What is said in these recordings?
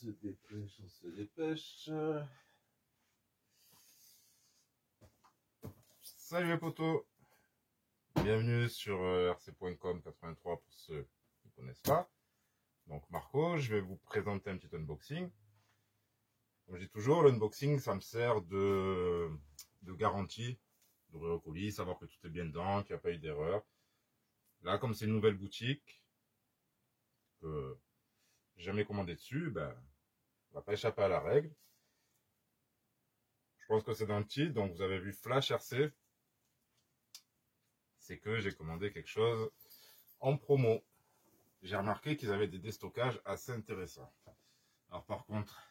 On se dépêche. Salut les potos. Bienvenue sur rc.com 83 pour ceux qui ne connaissent pas. Donc Marco, je vais vous présenter un petit unboxing. Comme je dis toujours, l'unboxing, ça me sert de garantie, d'ouvrir le colis, savoir que tout est bien dedans, qu'il n'y a pas eu d'erreur. Là, comme c'est une nouvelle boutique, que j'ai jamais commandé dessus, ben, on va pas échapper à la règle. Je pense que c'est dans le titre, donc vous avez vu Flash RC. C'est que j'ai commandé quelque chose en promo. J'ai remarqué qu'ils avaient des déstockages assez intéressants. Alors par contre,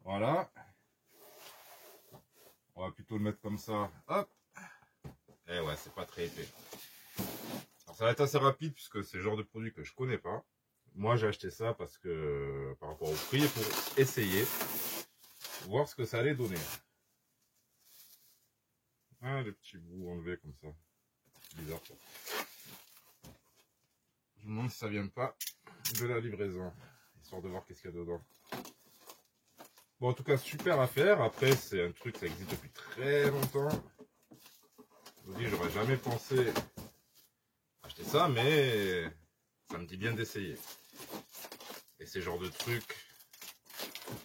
voilà. On va plutôt le mettre comme ça. Hop. Et ouais, c'est pas très épais. Alors ça va être assez rapide puisque c'est le genre de produit que je connais pas. Moi j'ai acheté ça parce que par rapport au prix, pour essayer, voir ce que ça allait donner. Ah, les petits bouts enlevés comme ça. Bizarre ça. Je me demande si ça vient pas de la livraison. Histoire de voir qu'est-ce qu'il y a dedans. Bon, en tout cas, super affaire. Après, c'est un truc, ça existe depuis très longtemps. Je vous dis, j'aurais jamais pensé acheter ça, mais ça me dit bien d'essayer. Et c'est le genre de truc,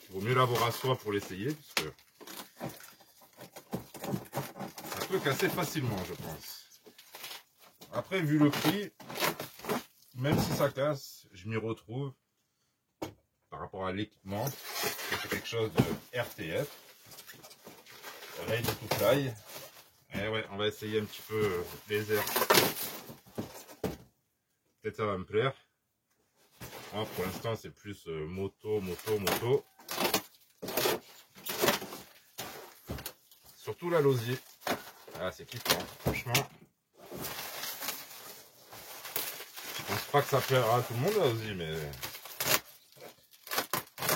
il vaut mieux l'avoir à soi pour l'essayer, puisque ça peut casser facilement, je pense. Après, vu le prix, même si ça casse, je m'y retrouve par rapport à l'équipement. C'est quelque chose de RTF, Ready to Fly. Et ouais, on va essayer un petit peu les airs. Peut-être ça va me plaire. Moi, pour l'instant, c'est plus moto. Surtout la Lausier. Ah, c'est kiffant, franchement. Je pense pas que ça plaira à tout le monde, la Lausier, mais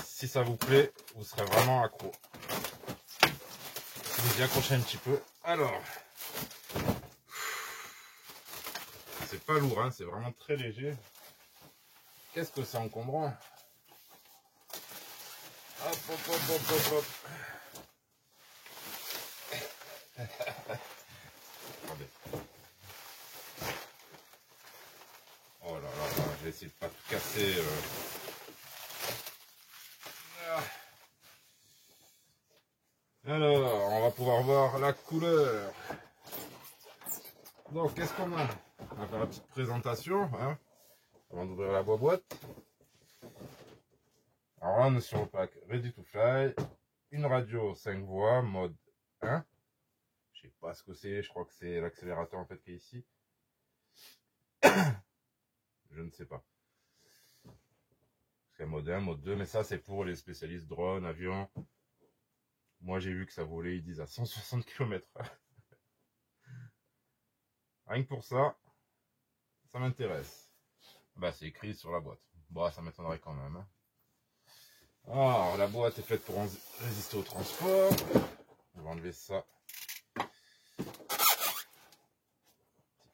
si ça vous plaît, vous serez vraiment accro. Je vous y accrocher un petit peu. Alors, c'est pas lourd, hein, c'est vraiment très léger. Qu'est-ce que c'est encombrant. Hop, hop, hop, hop, hop, hop. Attendez. Oh là là, je vais essayer de pas tout casser. Alors, on va pouvoir voir la couleur. Donc, qu'est-ce qu'on a? On va faire la petite présentation, hein, avant d'ouvrir la boîte. Alors là, on est sur le pack Ready to Fly. Une radio 5 voix, mode 1. Je sais pas ce que c'est, je crois que c'est l'accélérateur en fait qui est ici. Je ne sais pas. C'est mode 1, mode 2, mais ça c'est pour les spécialistes drone, avion. Moi j'ai vu que ça volait, ils disent à 160 km/h. Rien que pour ça, ça m'intéresse. Bah c'est écrit sur la boîte. Bon, ça m'étonnerait quand même. Hein. Alors la boîte est faite pour résister au transport. On va enlever ça.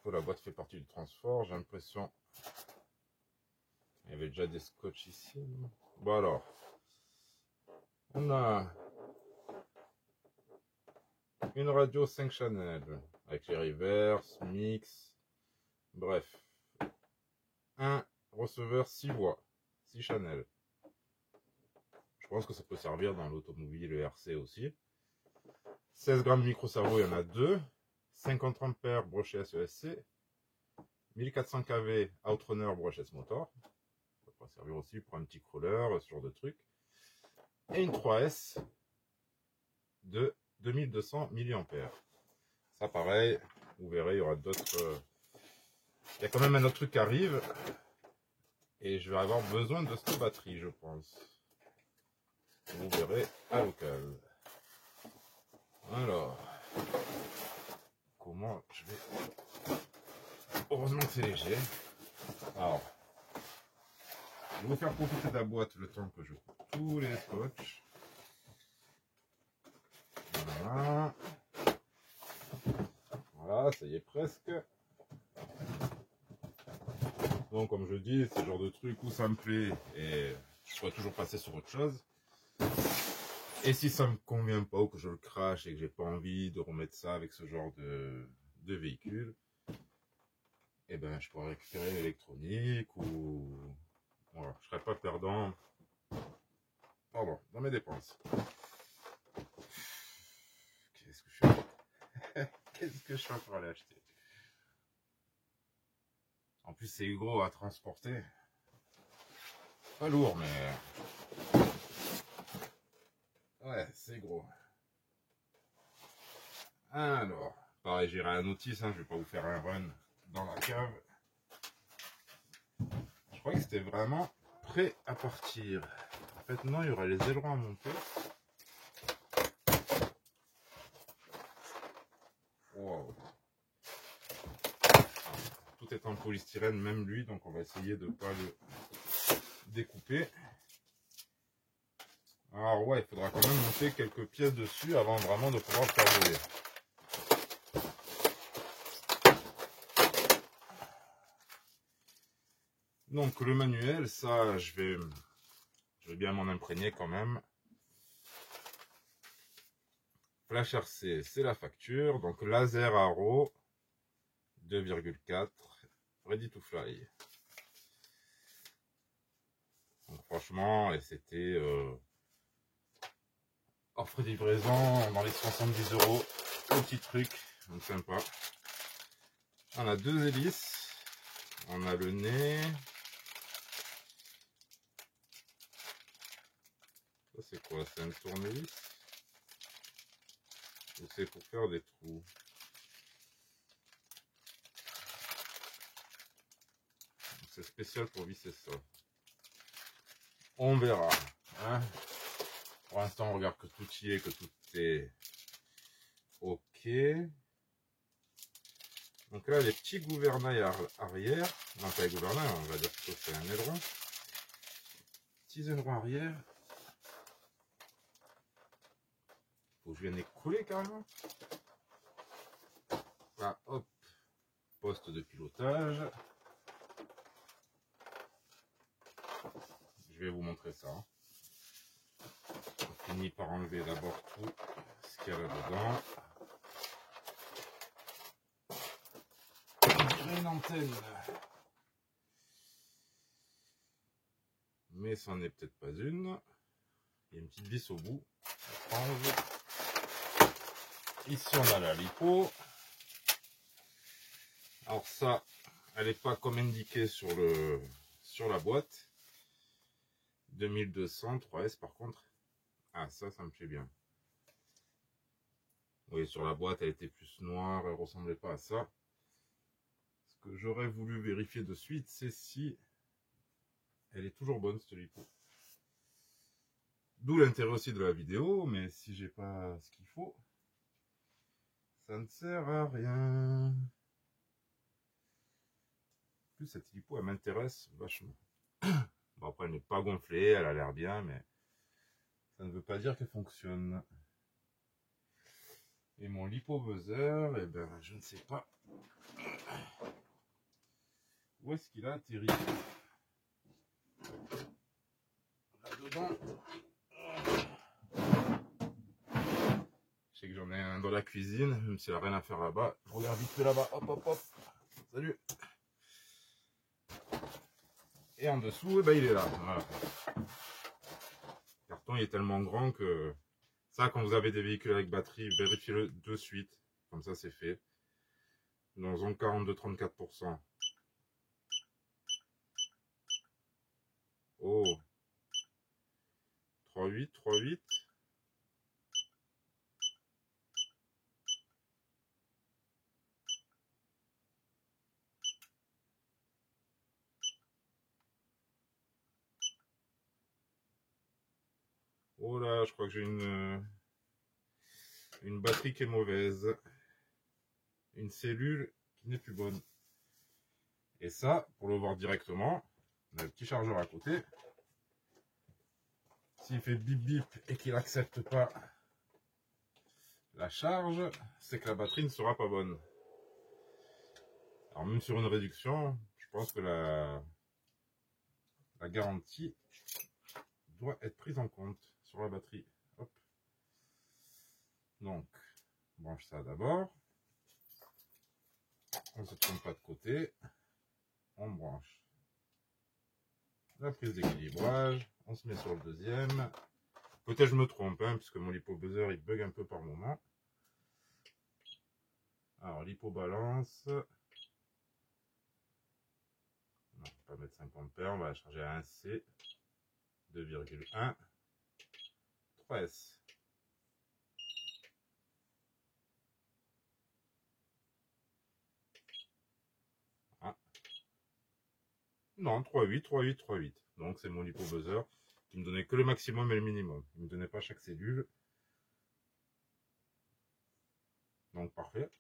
La boîte fait partie du transport, j'ai l'impression. Il y avait déjà des scotch ici. Bon alors, on a une radio 5 channels avec les reverse, mix, bref. Un receveur 6 voix, 6 channels. Je pense que ça peut servir dans l'automobile, le RC aussi. 16 grammes de micro-cerveau, il y en a 2. 50 ampères brochet SESC. 1400 kV Outrunner brochet motor. Ça pourrait servir aussi pour un petit crawler, ce genre de truc. Et une 3S de 2200 mAh. Ça pareil, vous verrez, il y aura d'autres... Il y a quand même un autre truc qui arrive. Et je vais avoir besoin de cette batterie, je pense. Vous verrez à local. Alors, comment je vais... Heureusement que c'est léger. Alors, je vais vous faire profiter de la boîte le temps que je coupe tous les scotch. Voilà. Voilà, ça y est presque. Donc comme je dis, c'est le genre de truc où ça me plaît et je pourrais toujours passer sur autre chose. Et si ça me convient pas ou que je le crache et que j'ai pas envie de remettre ça avec ce genre de véhicule, eh ben je pourrais récupérer l'électronique ou voilà, je serais pas perdant. Pardon, dans mes dépenses. Qu'est-ce que je suis Qu'est-ce que je suis pour aller acheter? En plus c'est gros à transporter. Pas lourd mais ouais, c'est gros. Alors, pareil, j'irai à la notice, hein, je vais pas vous faire un run dans la cave. Je croyais que c'était vraiment prêt à partir. En fait, non, il y aura les ailerons à monter. Wow. Tout est en polystyrène, même lui, donc on va essayer de ne pas le découper. Alors ouais, il faudra quand même monter quelques pièces dessus avant vraiment de pouvoir le faire voler. Donc le manuel, ça, je vais bien m'en imprégner quand même. Flash RC, c'est la facture. Donc laser Arrow 2,4, ready to fly. Donc franchement, c'était offre livraison dans les 70 €. Petit truc, donc sympa. On a deux hélices. On a le nez. Ça c'est quoi? C'est un tournevis? Ou c'est pour faire des trous? C'est spécial pour visser ça. On verra. Hein, pour l'instant, on regarde que tout y est, que tout est OK. Donc là, les petits gouvernails arrière. Non, pas les gouvernails, on va dire que c'est un aileron. Petits ailerons arrière. Faut que je vienne les couler carrément. Là, hop. Poste de pilotage. Je vais vous montrer ça. On finit par enlever d'abord tout ce qu'il y a là-dedans. Une antenne. Mais c'en est peut-être pas une. Il y a une petite vis au bout. Ici on a la lipo. Alors ça, elle n'est pas comme indiqué sur la boîte. 2200, 3S par contre. Ah ça me plaît bien. Oui, sur la boîte elle était plus noire, elle ressemblait pas à ça. Ce que j'aurais voulu vérifier de suite, c'est si elle est toujours bonne cette lipo. D'où l'intérêt aussi de la vidéo, mais si j'ai pas ce qu'il faut, ça ne sert à rien. En plus cette lipo elle m'intéresse vachement. Bon après elle n'est pas gonflée, elle a l'air bien, mais ça ne veut pas dire qu'elle fonctionne. Et mon lipo-buzzer, eh ben je ne sais pas où est-ce qu'il a atterri. Là-dedans. Je sais que j'en ai un dans la cuisine, même s'il n'y a rien à faire là-bas. Je regarde vite fait là-bas. Hop, hop, hop. Salut. Et en dessous, eh ben, il est là. Voilà. Le carton il est tellement grand que ça, quand vous avez des véhicules avec batterie, vérifiez-le de suite. Comme ça, c'est fait. Nous avons 42-34%. Oh. 3,8, 3,8. Oh là, je crois que j'ai une batterie qui est mauvaise. Une cellule qui n'est plus bonne. Et ça, pour le voir directement, on a le petit chargeur à côté. S'il fait bip bip et qu'il n'accepte pas la charge, c'est que la batterie ne sera pas bonne. Alors même sur une réduction, je pense que la garantie doit être prise en compte sur la batterie. Hop. Donc, on branche ça d'abord. On ne se trompe pas de côté. On branche la prise d'équilibrage. On se met sur le deuxième. Peut-être je me trompe, hein, puisque mon lipo-buzzer il bug un peu par moment. Alors, lipo-balance. On va pas mettre 5 ampères. On va la charger à 1C. 2,1. 3S. Ah. Non, 3,8, 3,8, 3,8. Donc, c'est mon lipo-buzzer qui me donnait que le maximum et le minimum. Il ne me donnait pas chaque cellule. Donc, parfait.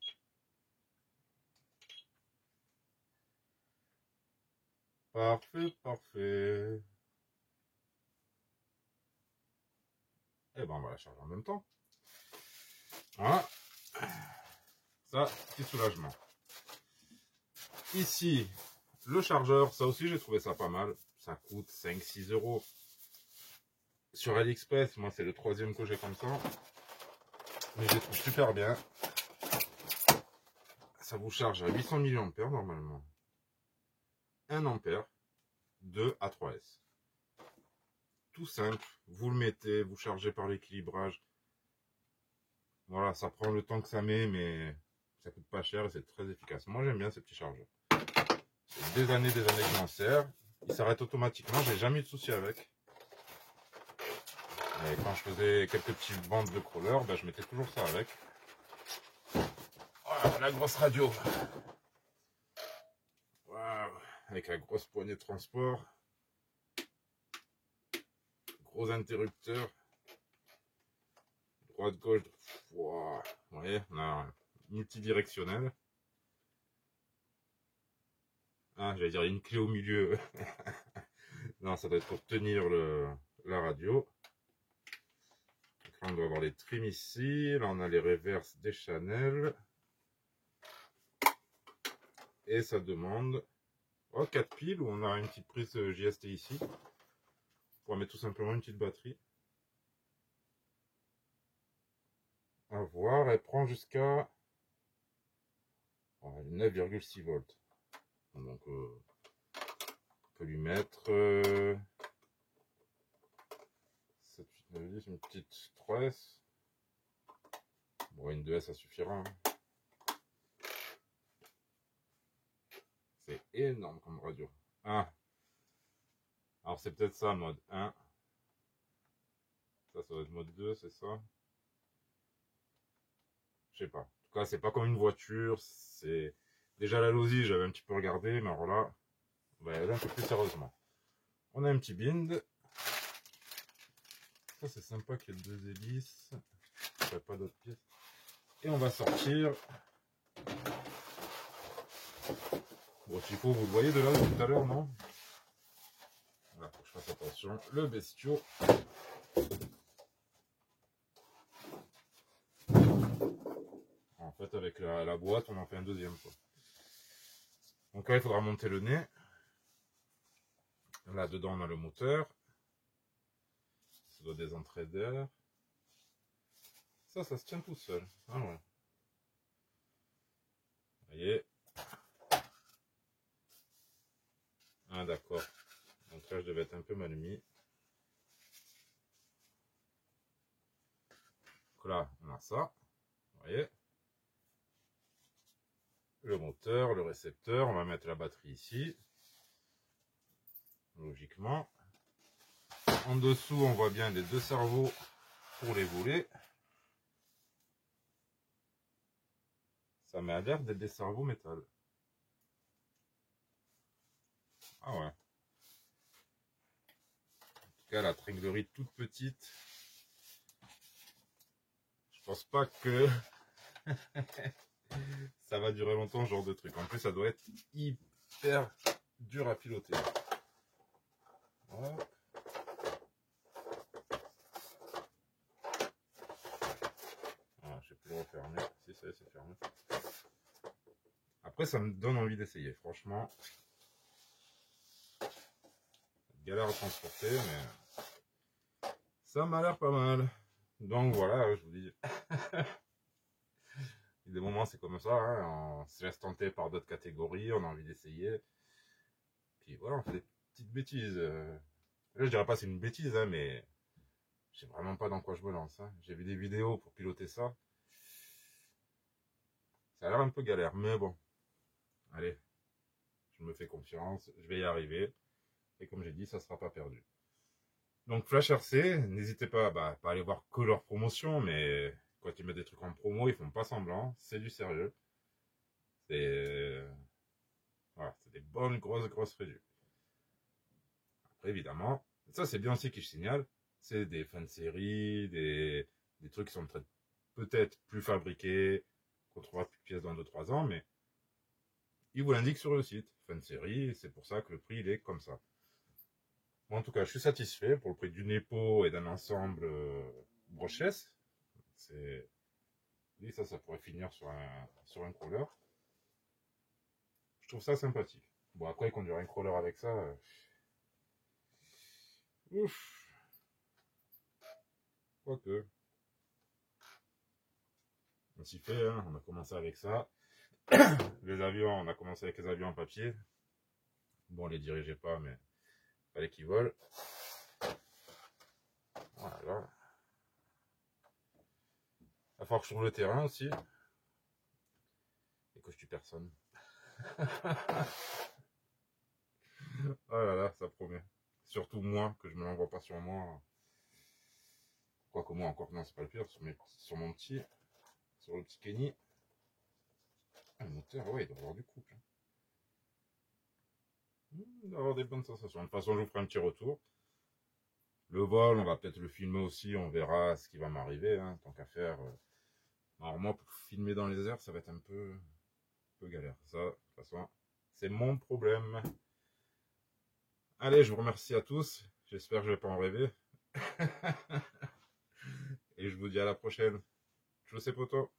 Parfait, parfait. Et ben, on va la charger en même temps. Voilà. Ça, petit soulagement. Ici, le chargeur, ça aussi, j'ai trouvé ça pas mal. Ça coûte 5-6 €. Sur AliExpress, moi, c'est le 3e que j'ai comme ça. Mais je les trouve super bien. Ça vous charge à 800 mAh normalement. 1 ampère, 2 à 3S. Tout simple, vous le mettez, vous chargez par l'équilibrage. Voilà, ça prend le temps que ça met, mais ça coûte pas cher et c'est très efficace. Moi, j'aime bien ces petits chargeurs. C'est des années que j'en sers. Il s'arrête automatiquement, j'ai jamais eu de souci avec. Et quand je faisais quelques petites bandes de crawler, ben, je mettais toujours ça avec. Voilà, la grosse radio. Wow. Avec la grosse poignée de transport. Gros interrupteur. Droite, gauche. Wow. Vous voyez, on a un multidirectionnel. Ah, j'allais dire une clé au milieu. Non, ça doit être pour tenir la radio. Donc là, on doit avoir les trims ici. Là, on a les reverses des Chanel. Et ça demande 4 piles où on a une petite prise JST ici. On va mettre tout simplement une petite batterie. À voir, elle prend jusqu'à 9,6 volts. Donc, on peut lui mettre 7, 8, 9, 10, une petite 3S. Bon, une 2S, ça suffira. Hein. C'est énorme comme radio. Ah. Alors, c'est peut-être ça, mode 1. Ça doit être mode 2, c'est ça? Je sais pas. En tout cas, c'est pas comme une voiture. C'est déjà la Losi, j'avais un petit peu regardé, mais alors là, on va y aller un peu plus sérieusement. On a un petit bind. Ça, c'est sympa qu'il y ait 2 hélices. Il n'y a pas d'autres pièces. Et on va sortir. Bon, s'il faut, vous le voyez de là tout à l'heure, non? Voilà, faut que je fasse attention. Le bestiau. En fait, avec la boîte, on en fait un deuxième. Quoi. Donc là, il faudra monter le nez. Là, dedans, on a le moteur. Ça doit des entrées d'air. Ça se tient tout seul. Ah ouais. Vous voyez. Ah d'accord. Donc là, je devais être un peu mal mis. Donc là, on a ça. Vous voyez. Le moteur, le récepteur. On va mettre la batterie ici. Logiquement. En dessous, on voit bien les 2 cerveaux pour les volets. Ça m'a l'air d'être des cerveaux métal. Ah ouais. En tout cas, la tringlerie toute petite. Je pense pas que ça va durer longtemps, ce genre de truc. En plus, ça doit être hyper dur à piloter. Voilà. Ah, je sais plus le refermer. Si, ça y est, c'est fermé. Après, ça me donne envie d'essayer, franchement. galère à transporter, mais ça m'a l'air pas mal. Donc voilà, je vous dis. Des moments, c'est comme ça, hein, on se laisse tenter par d'autres catégories, on a envie d'essayer. Puis voilà, on fait des petites bêtises. Là, je dirais pas c'est une bêtise, hein, mais je sais vraiment pas dans quoi je me lance. Hein. J'ai vu des vidéos pour piloter ça. Ça a l'air un peu galère, mais bon. Allez, je me fais confiance, je vais y arriver. Et comme j'ai dit, ça sera pas perdu. Donc Flash RC, n'hésitez pas à pas aller voir que leurs promotions, mais quand ils mettent des trucs en promo, ils font pas semblant, c'est du sérieux. C'est voilà, c'est des bonnes grosses réduits. Après, évidemment, ça c'est bien aussi que je signale, c'est des fins de série, des trucs qui sont peut-être plus fabriqués, qu'on trouvera plus de pièces dans 2-3 ans, mais ils vous l'indiquent sur le site, fin de série, c'est pour ça que le prix il est comme ça. Bon, en tout cas, je suis satisfait pour le prix d'une épaule et d'un ensemble brochesse. C'est oui, ça pourrait finir sur un crawler. Je trouve ça sympathique. Bon, après, conduire un crawler avec ça, ouf, quoique. On s'y fait, hein, on a commencé avec ça. Les avions, on a commencé avec les avions en papier. Bon, on les dirigeait pas, mais fallait qu'ils volent. Voilà. Il va falloir que je trouve le terrain aussi. Et que je tue personne. Oh là là, ça promet. Surtout moi, que je me l'envoie pas sur moi. Quoique moi encore, non, c'est pas le pire. Sur mon petit, sur le petit Kenny. Ah, le moteur, ouais, il doit avoir du couple. Il doit avoir des bonnes sensations. De toute façon, je vous ferai un petit retour. Le vol, on va peut-être le filmer aussi. On verra ce qui va m'arriver. Hein, tant qu'à faire. Alors moi, pour filmer dans les airs, ça va être un peu galère. Ça, de toute façon, c'est mon problème. Allez, je vous remercie à tous. J'espère que je vais pas en rêver. Et je vous dis à la prochaine. Tchuss et poto.